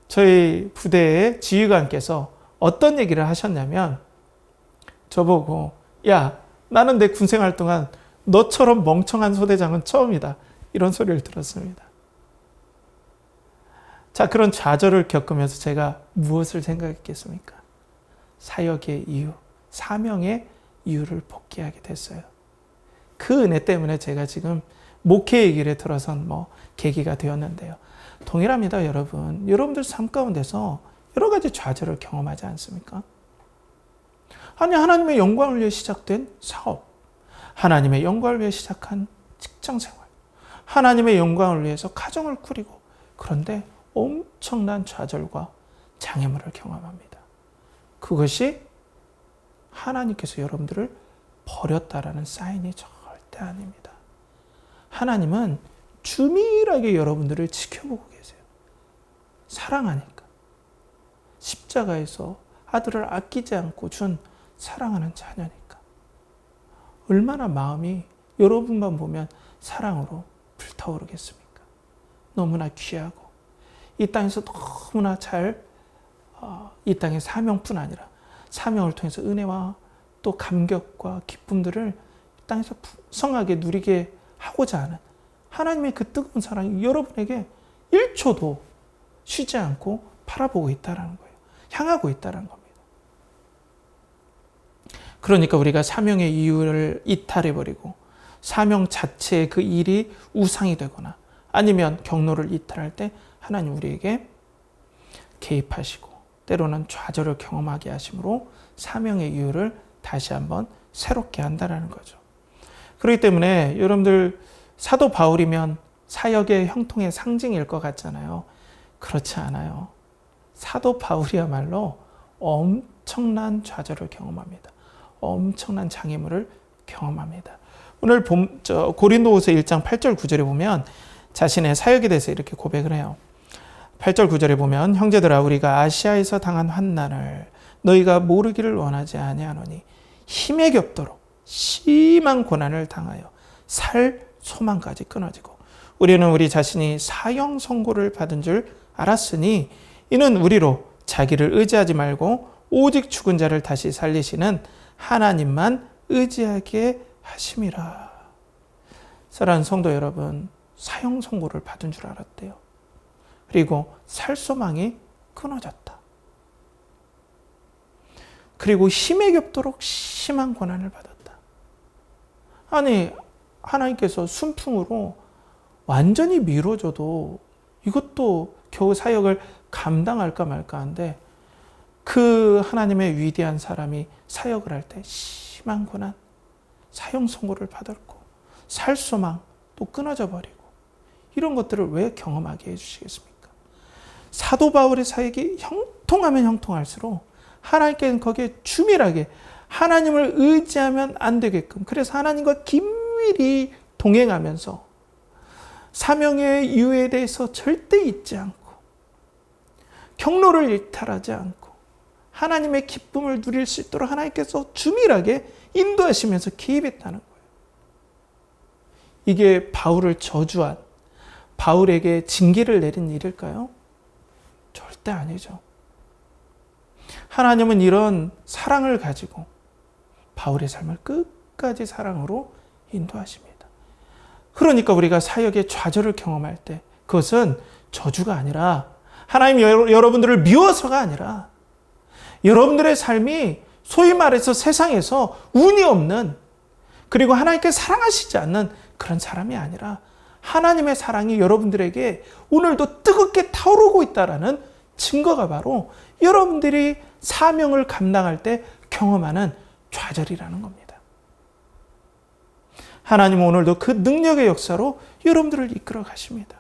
저희 부대의 지휘관께서 어떤 얘기를 하셨냐면 저보고 나는 내 군생활 동안 너처럼 멍청한 소대장은 처음이다. 이런 소리를 들었습니다. 자, 그런 좌절을 겪으면서 제가 무엇을 생각했겠습니까? 사역의 이유, 사명의 이유를 복귀하게 됐어요. 그 은혜 때문에 제가 지금 목회의 길에 들어선 계기가 되었는데요. 동일합니다, 여러분. 여러분들 삶 가운데서 여러 가지 좌절을 경험하지 않습니까? 아니, 하나님의 영광을 위해 시작된 사업, 하나님의 영광을 위해 시작한 직장생활, 하나님의 영광을 위해서 가정을 꾸리고, 그런데 엄청난 좌절과 장애물을 경험합니다. 그것이 하나님께서 여러분들을 버렸다라는 사인이 절대 아닙니다. 하나님은 주밀하게 여러분들을 지켜보고 계세요. 사랑하니까. 십자가에서 아들을 아끼지 않고 준 사랑하는 자녀니까. 얼마나 마음이 여러분만 보면 사랑으로 불타오르겠습니까? 너무나 귀하고 이 땅에서 너무나 이 땅의 사명뿐 아니라 사명을 통해서 은혜와 또 감격과 기쁨들을 이 땅에서 풍성하게 누리게 하고자 하는 하나님의 그 뜨거운 사랑이 여러분에게 1초도 쉬지 않고 바라보고 있다는 거예요. 향하고 있다는 겁니다. 그러니까 우리가 사명의 이유를 이탈해버리고 사명 자체의 그 일이 우상이 되거나 아니면 경로를 이탈할 때 하나님 우리에게 개입하시고 때로는 좌절을 경험하게 하심으로 사명의 이유를 다시 한번 새롭게 한다는 거죠. 그렇기 때문에 여러분들 사도 바울이면 사역의 형통의 상징일 것 같잖아요. 그렇지 않아요. 사도 바울이야말로 엄청난 좌절을 경험합니다. 엄청난 장애물을 경험합니다. 오늘 고린도후서 1장 8절 9절에 보면 자신의 사역에 대해서 이렇게 고백을 해요. 8절 9절에 보면 형제들아 우리가 아시아에서 당한 환난을 너희가 모르기를 원하지 아니하노니 힘에 겹도록 심한 고난을 당하여 살 소망까지 끊어지고 우리는 우리 자신이 사형 선고를 받은 줄 알았으니 이는 우리로 자기를 의지하지 말고 오직 죽은 자를 다시 살리시는 하나님만 의지하게 하심이라. 사랑하는 성도 여러분, 사형 선고를 받은 줄 알았대요. 그리고 살 소망이 끊어졌다. 그리고 힘에 겹도록 심한 고난을 받았다. 아니, 하나님께서 순풍으로 완전히 미뤄줘도 이것도 겨우 사역을 감당할까 말까 한데 그 하나님의 위대한 사람이 사역을 할 때 심한 고난, 사형 선고를 받았고 살 소망 또 끊어져 버리고 이런 것들을 왜 경험하게 해주시겠습니까? 사도 바울의 사역이 형통하면 형통할수록 하나님께는 거기에 주밀하게 하나님을 의지하면 안 되게끔 그래서 하나님과 긴밀히 동행하면서 사명의 이유에 대해서 절대 잊지 않고 경로를 일탈하지 않고 하나님의 기쁨을 누릴 수 있도록 하나님께서 주밀하게 인도하시면서 개입했다는 거예요. 이게 바울을 저주한 바울에게 징계를 내린 일일까요? 절대 아니죠. 하나님은 이런 사랑을 가지고 바울의 삶을 끝까지 사랑으로 인도하십니다. 그러니까 우리가 사역의 좌절을 경험할 때 그것은 저주가 아니라 하나님 여러분들을 미워서가 아니라 여러분들의 삶이 소위 말해서 세상에서 운이 없는 그리고 하나님께 사랑하시지 않는 그런 사람이 아니라 하나님의 사랑이 여러분들에게 오늘도 뜨겁게 타오르고 있다는 증거가 바로 여러분들이 사명을 감당할 때 경험하는 좌절이라는 겁니다. 하나님은 오늘도 그 능력의 역사로 여러분들을 이끌어 가십니다.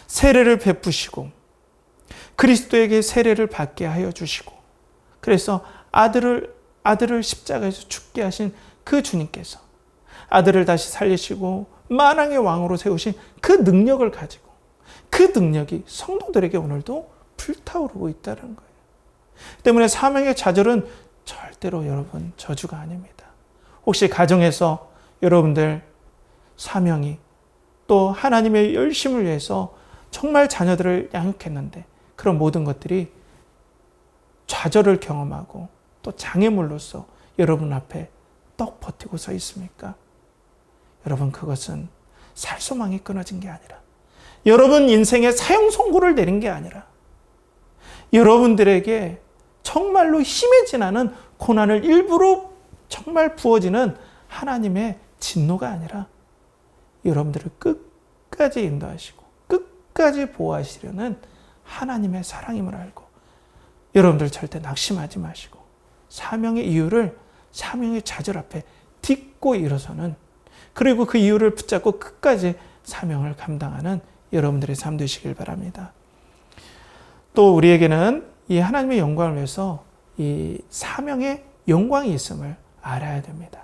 세례를 베푸시고 그리스도에게 세례를 받게 하여 주시고 그래서 아들을 십자가에서 죽게 하신 그 주님께서 아들을 다시 살리시고 만왕의 왕으로 세우신 그 능력을 가지고 그 능력이 성도들에게 오늘도 불타오르고 있다는 거예요. 때문에 사명의 좌절은 절대로 여러분 저주가 아닙니다. 혹시 가정에서 여러분들 사명이 또 하나님의 열심을 위해서 정말 자녀들을 양육했는데 그런 모든 것들이 좌절을 경험하고 또 장애물로서 여러분 앞에 떡 버티고 서 있습니까? 여러분, 그것은 살소망이 끊어진 게 아니라, 여러분 인생에 사형 선고를 내린 게 아니라, 여러분들에게 정말로 힘에 지나는 고난을 일부러 정말 부어지는 하나님의 진노가 아니라, 여러분들을 끝까지 인도하시고 끝까지 보호하시려는 하나님의 사랑임을 알고, 여러분들 절대 낙심하지 마시고 사명의 이유를 사명의 좌절 앞에 딛고 일어서는, 그리고 그 이유를 붙잡고 끝까지 사명을 감당하는 여러분들의 삶 되시길 바랍니다. 또 우리에게는 이 하나님의 영광을 위해서 이 사명의 영광이 있음을 알아야 됩니다.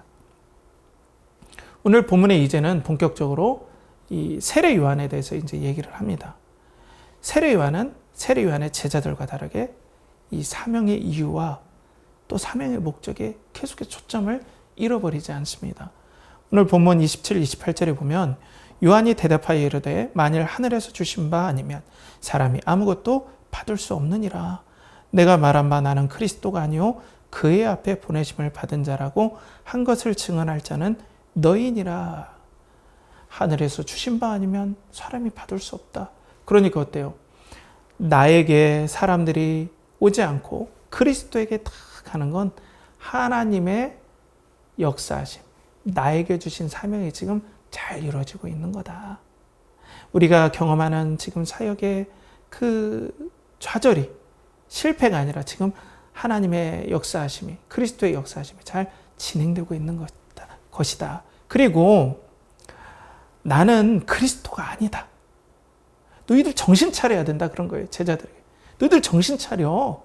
오늘 본문의 이제는 본격적으로 이 세례 요한에 대해서 이제 얘기를 합니다. 세례 요한의 제자들과 다르게 이 사명의 이유와 또 사명의 목적에 계속해서 초점을 잃어버리지 않습니다. 오늘 본문 27, 28절에 보면 요한이 대답하여 이르되 만일 하늘에서 주신 바 아니면 사람이 아무것도 받을 수 없느니라. 내가 말한 바 나는 그리스도가 아니요 그의 앞에 보내심을 받은 자라고 한 것을 증언할 자는 너희니라. 하늘에서 주신 바 아니면 사람이 받을 수 없다. 그러니까 어때요? 나에게 사람들이 오지 않고 그리스도에게 다 가는 건 하나님의 역사하심, 나에게 주신 사명이 지금 잘 이루어지고 있는 거다. 우리가 경험하는 지금 사역의 그 좌절이 실패가 아니라 지금 하나님의 역사하심이, 그리스도의 역사하심이 잘 진행되고 있는 것이다. 그리고 나는 그리스도가 아니다. 너희들 정신 차려야 된다. 그런 거예요. 제자들에게. 너희들 정신 차려.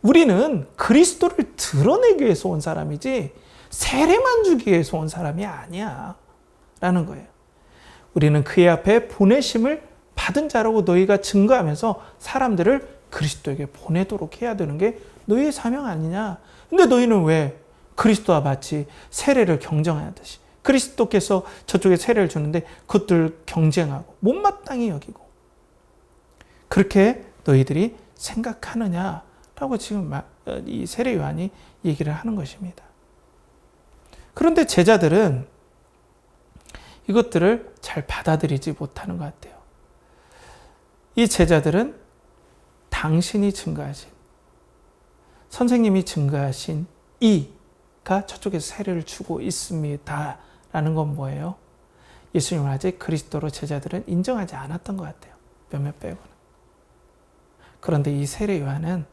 우리는 그리스도를 드러내기 위해서 온 사람이지 세례만 주기 위해서 온 사람이 아니야. 라는 거예요. 우리는 그의 앞에 보내심을 받은 자라고 너희가 증거하면서 사람들을 그리스도에게 보내도록 해야 되는 게 너희의 사명 아니냐. 근데 너희는 왜 그리스도와 마치 세례를 경쟁하듯이 그리스도께서 저쪽에 세례를 주는데 그것들 경쟁하고 못마땅히 여기고 그렇게 너희들이 생각하느냐라고 지금 이 세례 요한이 얘기를 하는 것입니다. 그런데 제자들은 이것들을 잘 받아들이지 못하는 것 같아요. 이 제자들은 당신이 증거하신, 선생님이 증거하신 이가 저쪽에서 세례를 주고 있습니다. 라는 건 뭐예요? 예수님을 아직 그리스도로 제자들은 인정하지 않았던 것 같아요. 몇몇 빼고는. 그런데 이 세례 요한은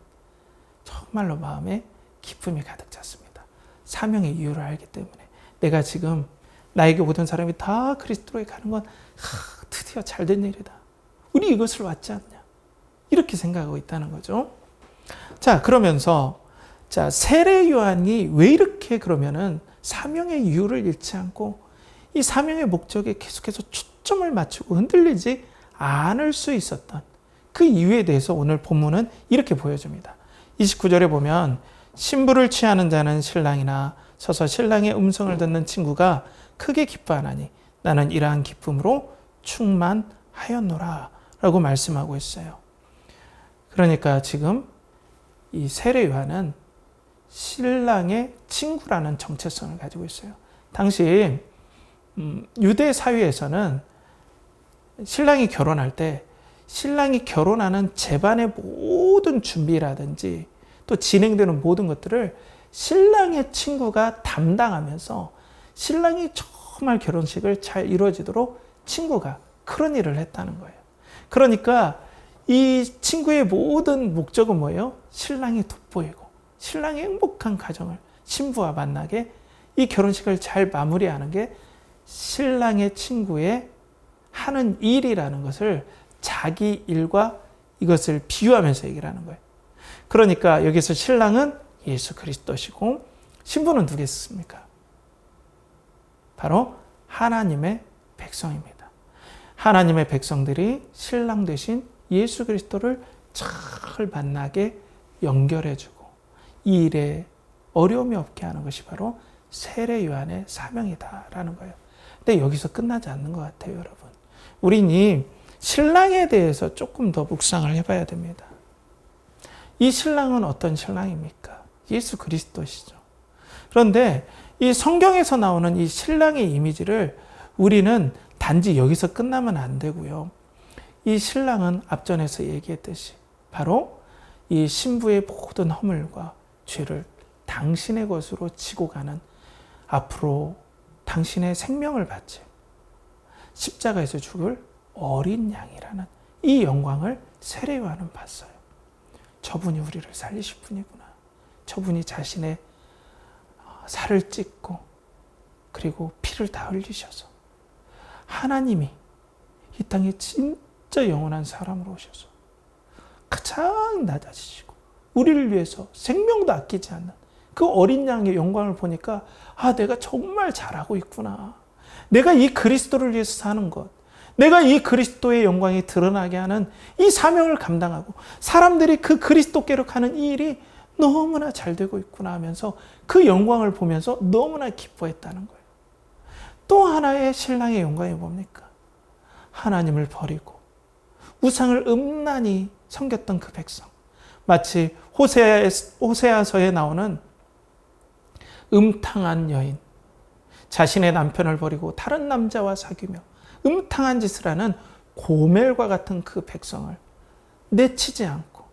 정말로 마음에 기쁨이 가득 찼습니다. 사명의 이유를 알기 때문에. 내가 지금 나에게 오던 사람이 다 그리스도로 가는 건 드디어 잘된 일이다. 우리 이것을 왔지 않냐. 이렇게 생각하고 있다는 거죠. 자, 그러면서 세례 요한이 왜 이렇게 그러면은 사명의 이유를 잃지 않고 이 사명의 목적에 계속해서 초점을 맞추고 흔들리지 않을 수 있었던 그 이유에 대해서 오늘 본문은 이렇게 보여줍니다. 29절에 보면 신부를 취하는 자는 신랑이나 서서 신랑의 음성을 듣는 친구가 크게 기뻐하나니 나는 이러한 기쁨으로 충만하였노라 라고 말씀하고 있어요. 그러니까 지금 이 세례 요한은 신랑의 친구라는 정체성을 가지고 있어요. 당시 유대 사회에서는 신랑이 결혼할 때 신랑이 결혼하는 제반의 모든 준비라든지 또 진행되는 모든 것들을 신랑의 친구가 담당하면서 신랑이 정말 결혼식을 잘 이루어지도록 친구가 그런 일을 했다는 거예요. 그러니까 이 친구의 모든 목적은 뭐예요? 신랑이 돋보이고 신랑의 행복한 가정을 신부와 만나게 이 결혼식을 잘 마무리하는 게 신랑의 친구의 하는 일이라는 것을 자기 일과 이것을 비유하면서 얘기를 하는 거예요. 그러니까 여기서 신랑은 예수 그리스도시고 신부는 누구겠습니까? 바로 하나님의 백성입니다. 하나님의 백성들이 신랑 되신 예수 그리스도를 잘 만나게 연결해주고 이 일에 어려움이 없게 하는 것이 바로 세례 요한의 사명이다라는 거예요. 근데 여기서 끝나지 않는 것 같아요, 여러분. 우린 이 신랑에 대해서 조금 더 묵상을 해봐야 됩니다. 이 신랑은 어떤 신랑입니까? 예수 그리스도시죠. 그런데 이 성경에서 나오는 이 신랑의 이미지를 우리는 단지 여기서 끝나면 안 되고요. 이 신랑은 앞전에서 얘기했듯이 바로 이 신부의 모든 허물과 죄를 당신의 것으로 지고 가는, 앞으로 당신의 생명을 바치 십자가에서 죽을 어린 양이라는 이 영광을 세례요한은 봤어요. 저분이 우리를 살리실 분이구나. 저분이 자신의 살을 찢고 그리고 피를 다 흘리셔서 하나님이 이 땅에 진짜 영원한 사람으로 오셔서 가장 낮아지시고 우리를 위해서 생명도 아끼지 않는 그 어린 양의 영광을 보니까 내가 정말 잘하고 있구나. 내가 이 그리스도를 위해서 사는 것, 내가 이 그리스도의 영광이 드러나게 하는 이 사명을 감당하고 사람들이 그 그리스도께로 가는 이 일이 너무나 잘 되고 있구나 하면서 그 영광을 보면서 너무나 기뻐했다는 거예요. 또 하나의 신랑의 영광이 뭡니까? 하나님을 버리고 우상을 음란히 섬겼던 그 백성. 마치 호세아서에 나오는 음탕한 여인, 자신의 남편을 버리고 다른 남자와 사귀며 음탕한 짓을 하는 고멜과 같은 그 백성을 내치지 않고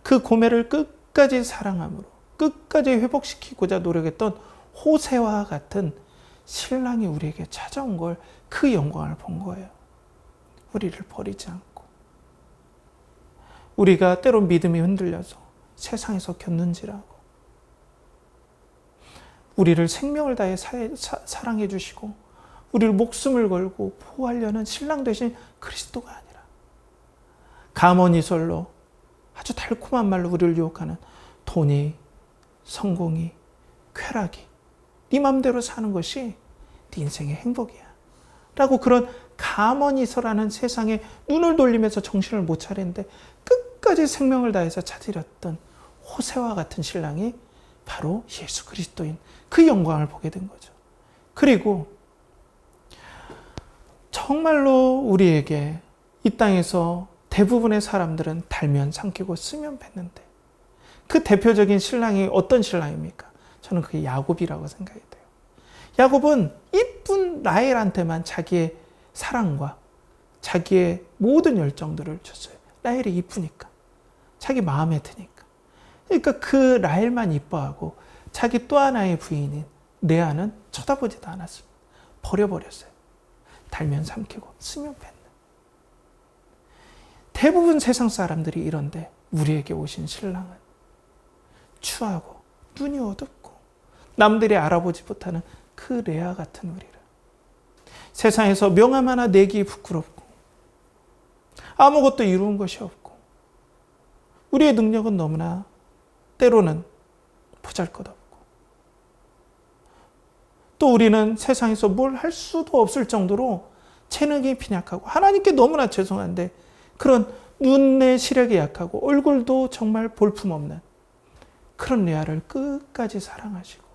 그 고멜을 끝까지 사랑함으로 끝까지 회복시키고자 노력했던 호세와 같은 신랑이 우리에게 찾아온 걸, 그 영광을 본 거예요. 우리를 버리지 않고. 우리가 때론 믿음이 흔들려서 세상에서 겼는지라고 우리를 생명을 다해 사랑해 주시고 우리를 목숨을 걸고 보호하려는 신랑 되신 그리스도가 아니라 감언이설로 아주 달콤한 말로 우리를 유혹하는 돈이, 성공이, 쾌락이 네 맘대로 사는 것이 네 인생의 행복이야 라고 그런 감언이설하는 세상에 눈을 돌리면서 정신을 못 차리는데 끝까지 생명을 다해서 찾으렸던 호세와 같은 신랑이 바로 예수 그리스도인 그 영광을 보게 된 거죠. 그리고 정말로 우리에게 이 땅에서 대부분의 사람들은 달면 삼키고 쓰면 뱉는데 그 대표적인 신랑이 어떤 신랑입니까? 저는 그게 야곱이라고 생각이 돼요. 야곱은 이쁜 라헬한테만 자기의 사랑과 자기의 모든 열정들을 줬어요. 라헬이 이쁘니까, 자기 마음에 드니까. 그러니까 그 라헬만 이뻐하고 자기 또 하나의 부인인 레아는 쳐다보지도 않았습니다. 버려버렸어요. 달면 삼키고 쓰면 뱉는. 대부분 세상 사람들이 이런데 우리에게 오신 신랑은 추하고 눈이 어둡고 남들이 알아보지 못하는 그 레아 같은 우리를, 세상에서 명함 하나 내기 부끄럽고 아무것도 이룬 것이 없고 우리의 능력은 너무나 때로는 보잘것없고 또 우리는 세상에서 뭘 할 수도 없을 정도로 재능이 빈약하고 하나님께 너무나 죄송한데 그런 눈의 시력이 약하고 얼굴도 정말 볼품없는 그런 레아를 끝까지 사랑하시고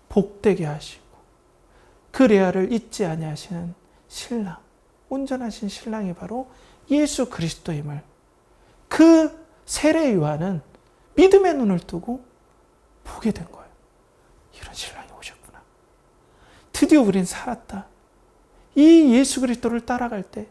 복되게 하시고 그 레아를 잊지 아니하시는 신랑, 온전하신 신랑이 바로 예수 그리스도임을 그 세례 요한은 믿음의 눈을 뜨고 보게 된 거예요. 이런 신랑이 오셨구나. 드디어 우린 살았다. 이 예수 그리스도를 따라갈 때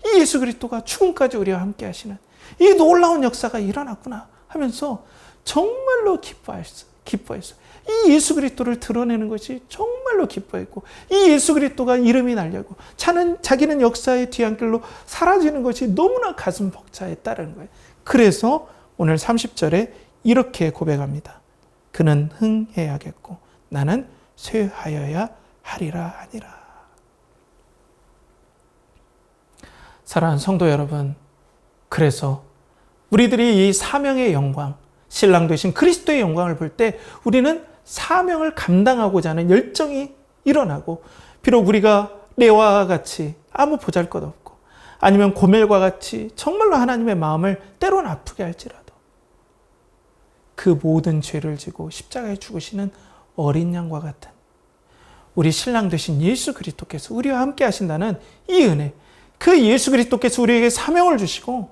이 예수 그리스도가 죽음까지 우리와 함께 하시는 이 놀라운 역사가 일어났구나 하면서 정말로 기뻐했어요. 이 예수 그리스도를 드러내는 것이 정말로 기뻐했고 이 예수 그리스도가 이름이 날려고 자기는 역사의 뒤안길로 사라지는 것이 너무나 가슴 벅차했다는 거예요. 그래서 오늘 30절에 이렇게 고백합니다. 그는 흥해야겠고 나는 쇠하여야 하리라 하니라. 사랑하는 성도 여러분, 그래서 우리들이 이 사명의 영광, 신랑 되신 그리스도의 영광을 볼 때 우리는 사명을 감당하고자 하는 열정이 일어나고, 비록 우리가 레와와 같이 아무 보잘것없고 아니면 고멜과 같이 정말로 하나님의 마음을 때로는 아프게 할지라도 그 모든 죄를 지고 십자가에 죽으시는 어린 양과 같은 우리 신랑 되신 예수 그리스도께서 우리와 함께 하신다는 이 은혜, 그 예수 그리스도께서 우리에게 사명을 주시고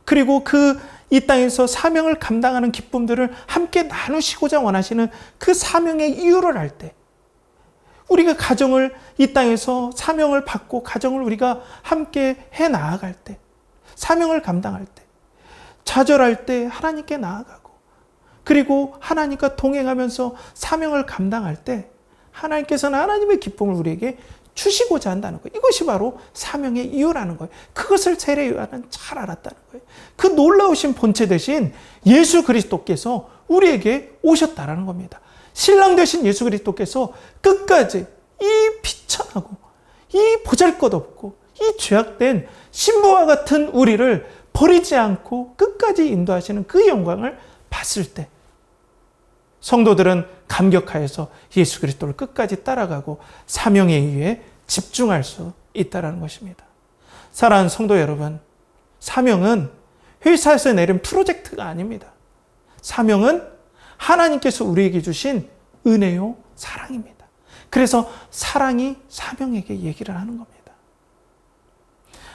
그리고 그 이 땅에서 사명을 감당하는 기쁨들을 함께 나누시고자 원하시는 그 사명의 이유를 알 때, 우리가 가정을 이 땅에서 사명을 받고 가정을 우리가 함께 해 나아갈 때, 사명을 감당할 때, 좌절할 때 하나님께 나아가고, 그리고 하나님과 동행하면서 사명을 감당할 때 하나님께서는 하나님의 기쁨을 우리에게 주시고자 한다는 거예요. 이것이 바로 사명의 이유라는 거예요. 그것을 세례 요한은 잘 알았다는 거예요. 그 놀라우신 본체 대신 예수 그리스도께서 우리에게 오셨다라는 겁니다. 신랑 되신 예수 그리스도께서 끝까지 이 비천하고 이 보잘것없고 이 죄악된 신부와 같은 우리를 버리지 않고 끝까지 인도하시는 그 영광을 봤을 때 성도들은 감격하여서 예수 그리스도를 끝까지 따라가고 사명에 의해 집중할 수 있다는 것입니다. 사랑하는 성도 여러분, 사명은 회사에서 내린 프로젝트가 아닙니다. 사명은 하나님께서 우리에게 주신 은혜요 사랑입니다. 그래서 사랑이 사명에게 얘기를 하는 겁니다.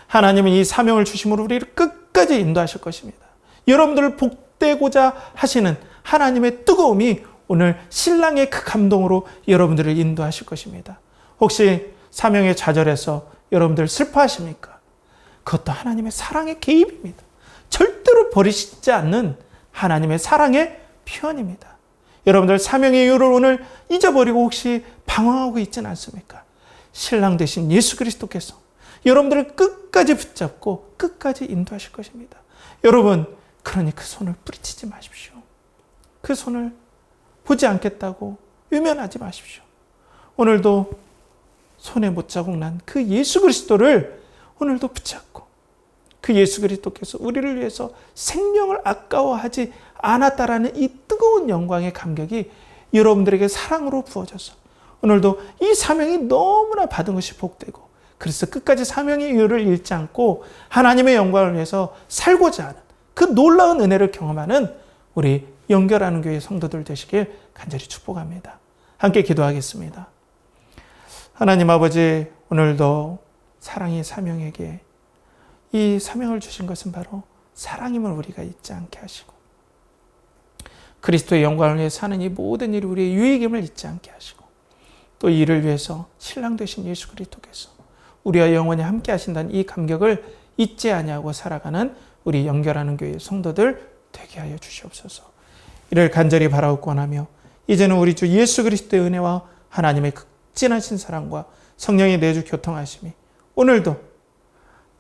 하나님은 이 사명을 주심으로 우리를 끝까지 인도하실 것입니다. 여러분들을 복되고자 하시는 하나님의 뜨거움이 오늘 신랑의 그 감동으로 여러분들을 인도하실 것입니다. 혹시 사명에 좌절해서 여러분들 슬퍼하십니까? 그것도 하나님의 사랑의 개입입니다. 절대로 버리시지 않는 하나님의 사랑의 표현입니다. 여러분들 사명의 이유를 오늘 잊어버리고 혹시 방황하고 있지는 않습니까? 신랑 되신 예수 그리스도께서 여러분들을 끝까지 붙잡고 끝까지 인도하실 것입니다. 여러분, 그러니 그 손을 뿌리치지 마십시오. 그 손을 보지 않겠다고 외면하지 마십시오. 오늘도 손에 못자국 난 그 예수 그리스도를 오늘도 붙잡고, 그 예수 그리스도께서 우리를 위해서 생명을 아까워하지 않았다라는 이 뜨거운 영광의 감격이 여러분들에게 사랑으로 부어져서 오늘도 이 사명이 너무나 받은 것이 복되고, 그래서 끝까지 사명의 이유를 잃지 않고 하나님의 영광을 위해서 살고자 하는 그 놀라운 은혜를 경험하는 우리 연결하는 교회 성도들 되시길 간절히 축복합니다. 함께 기도하겠습니다. 하나님 아버지, 오늘도 사랑의 사명에게 이 사명을 주신 것은 바로 사랑임을 우리가 잊지 않게 하시고, 그리스도의 영광을 위해 사는 이 모든 일이 우리의 유익임을 잊지 않게 하시고, 또 이를 위해서 신랑 되신 예수 그리스도께서 우리와 영원히 함께 하신다는 이 감격을 잊지 아니하고 살아가는 우리 연결하는 교회 성도들 되게 하여 주시옵소서. 이를 간절히 바라옵고 원하며, 이제는 우리 주 예수 그리스도의 은혜와 하나님의 극진하신 사랑과 성령의 내주 교통하심이 오늘도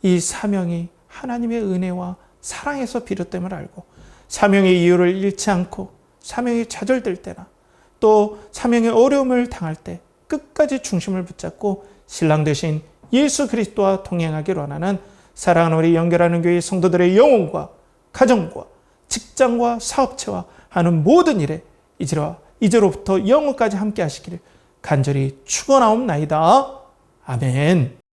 이 사명이 하나님의 은혜와 사랑에서 비롯됨을 알고 사명의 이유를 잃지 않고 사명이 좌절될 때나 또 사명의 어려움을 당할 때 끝까지 중심을 붙잡고 신랑 되신 예수 그리스도와 동행하기를 원하는 사랑하는 우리 연결하는 교회 성도들의 영혼과 가정과 직장과 사업체와 하는 모든 일에 이제로부터 영원까지 함께 하시기를 간절히 축원하옵나이다. 아멘.